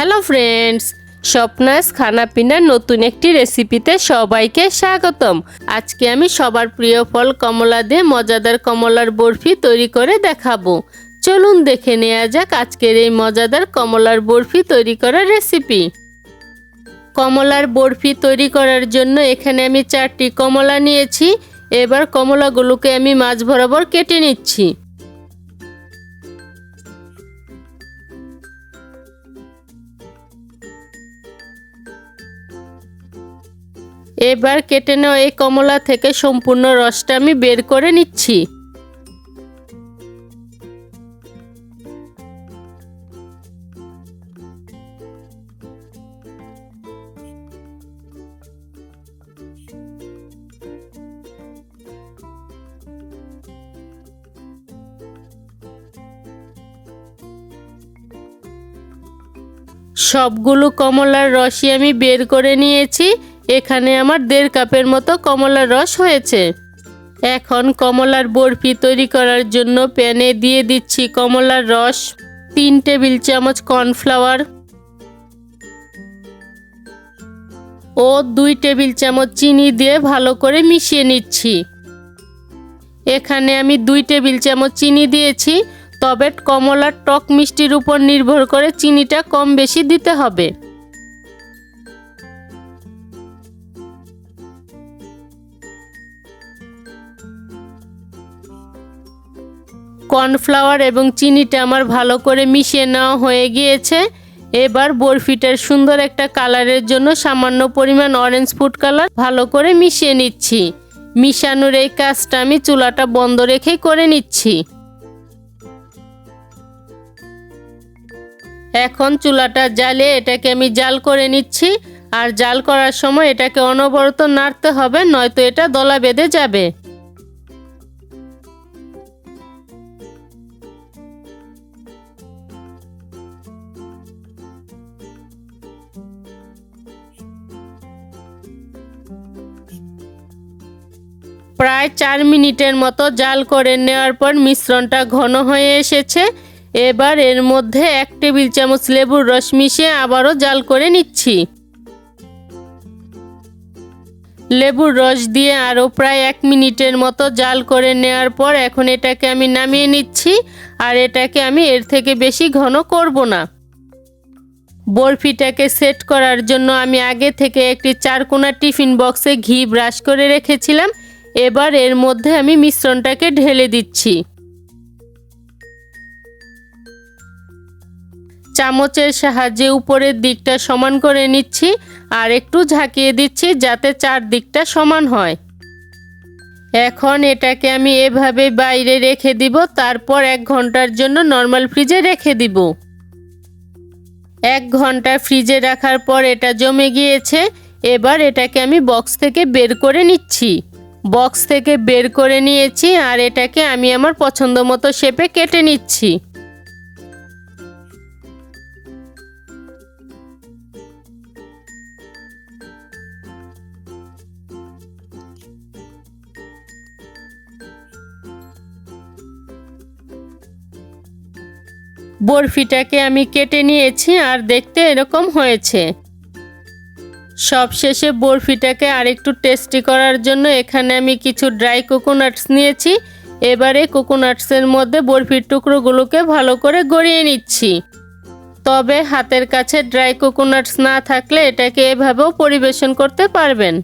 Hello friends, স্বপ্নাস খানাপিনার নতুন একটি রেসিপিতে সবাইকে স্বাগতম। আজকে আমি সবার প্রিয় ফল কমলা দিয়ে মজাদার কমলার বরফি তৈরি করে দেখাবো। চলুন দেখে নেওয়া যাক আজকের এই মজাদার কমলার বরফি তৈরি করার রেসিপি। কমলার বরফি তৈরি করার জন্য এখানে আমি 4টি কমলা নিয়েছি। এবার কমলাগুলোকে আমি মাঝ বরাবর কেটে নিচ্ছি। এবার কেটে নেওয়া এই কমলা থেকে সম্পূর্ণ রসটা আমি বের করে নিচ্ছি। সবগুলো কমলার রসই আমি বের করে নিয়েছি। এখানে আমার 1.5 কাপের মতো কমলার রস হয়েছে। এখন কমলার বরফি তৈরি করার জন্য প্যানে দিয়ে দিচ্ছি কমলার রস, 3 টেবিল চামচ কর্নফ্লাওয়ার ও 2 টেবিল চামচ চিনি দিয়ে ভালো করে মিশিয়ে নিচ্ছি। এখানে আমি 2 টেবিল চামচ চিনি দিয়েছি, তবে কমলার টক মিষ্টির উপর নির্ভর করে চিনিটা কম বেশি দিতে হবে। কর্নফ্লাওয়ার এবং চিনিটা আমার ভালো করে মিশিয়ে নেওয়া হয়ে গিয়েছে। এবার বরফিটার সুন্দর একটা কালারের জন্য সামান্য পরিমাণ অরেঞ্জ ফুড কালার ভালো করে মিশিয়ে নিচ্ছি। মিশানোর এই কাজটা আমি চুলাটা বন্ধ রেখেই করে নিচ্ছি। এখন চুলাটা জ্বালিয়ে এটাকে আমি জাল করে নিচ্ছি। আর জাল করার সময় এটাকে অনবরত নাড়তে হবে, নয়তো এটা দলা বেঁধে যাবে। প্রায় 4 মিনিটের মতো জাল করে নেওয়ার পর মিশ্রণটা ঘন হয়ে এসেছে। এবার এর মধ্যে 1 টেবিল চামচ লেবুর রস মিশিয়ে আবারও জাল করে নিচ্ছি। লেবুর রস দিয়ে আরও প্রায় 1 মিনিটের মতো জাল করে নেওয়ার পর এখন এটাকে আমি নামিয়ে নিচ্ছি। আর এটাকে আমি এর থেকে বেশি ঘন করব না। বরফিটাকে সেট করার জন্য আমি আগে থেকে একটি 4 কোণা টিফিন বক্সে ঘি ব্রাশ করে রেখেছিলাম। এবার এর মধ্যে আমি মিশ্রণটাকে ঢেলে দিচ্ছি। চামচের সাহায্যে উপরের দিকটা সমান করে নিচ্ছি আর একটু ঝাঁকিয়ে দিচ্ছি যাতে 4 দিকটা সমান হয়। এখন এটাকে আমি এভাবে বাইরে রেখে দিব, তারপর 1 ঘন্টার জন্য নর্মাল ফ্রিজে রেখে দিব। 1 ঘন্টা ফ্রিজে রাখার পর এটা জমে গিয়েছে। এবার এটাকে আমি বক্স থেকে বের করে নিচ্ছি। বক্স থেকে বের করে নিয়েছি আর এটাকে আমি আমার পছন্দ মতো শেপে কেটে নিচ্ছি। বরফিটাকে আমি কেটে নিয়েছি আর দেখতে এরকম হয়েছে। সবশেষে বরফিটাকে আরেকটু টেস্টি করার জন্য এখানে আমি কিছু ড্রাই কোকোনাটস নিয়েছি। এবারে কোকোনাটসের মধ্যে বরফির টুকরোগুলোকে ভালো করে গড়িয়ে নিচ্ছি। তবে হাতের কাছে ড্রাই কোকোনাটস না থাকলে এটাকে এভাবেও পরিবেশন করতে পারবেন।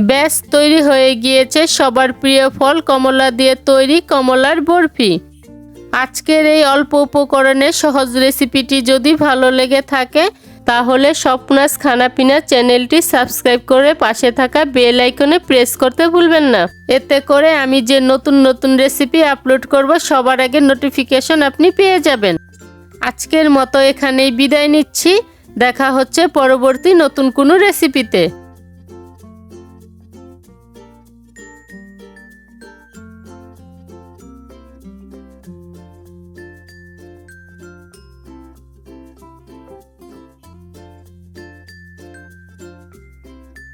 ব্যাস, তৈরি হয়ে গিয়েছে সবার প্রিয় ফল কমলা দিয়ে তৈরি কমলার বরফি। আজকের এই অল্প উপকরণে সহজ রেসিপিটি যদি ভালো লেগে থাকে তাহলে স্বপ্নাস খানাপিনা চ্যানেলটি সাবস্ক্রাইব করে পাশে থাকা বেল আইকনে প্রেস করতে ভুলবেন না। এতে করে আমি যে নতুন নতুন রেসিপি আপলোড করব সবার আগে নোটিফিকেশন আপনি পেয়ে যাবেন। আজকের মতো এখানেই বিদায় নিচ্ছি। দেখা হচ্ছে পরবর্তী নতুন কোনো রেসিপিতে।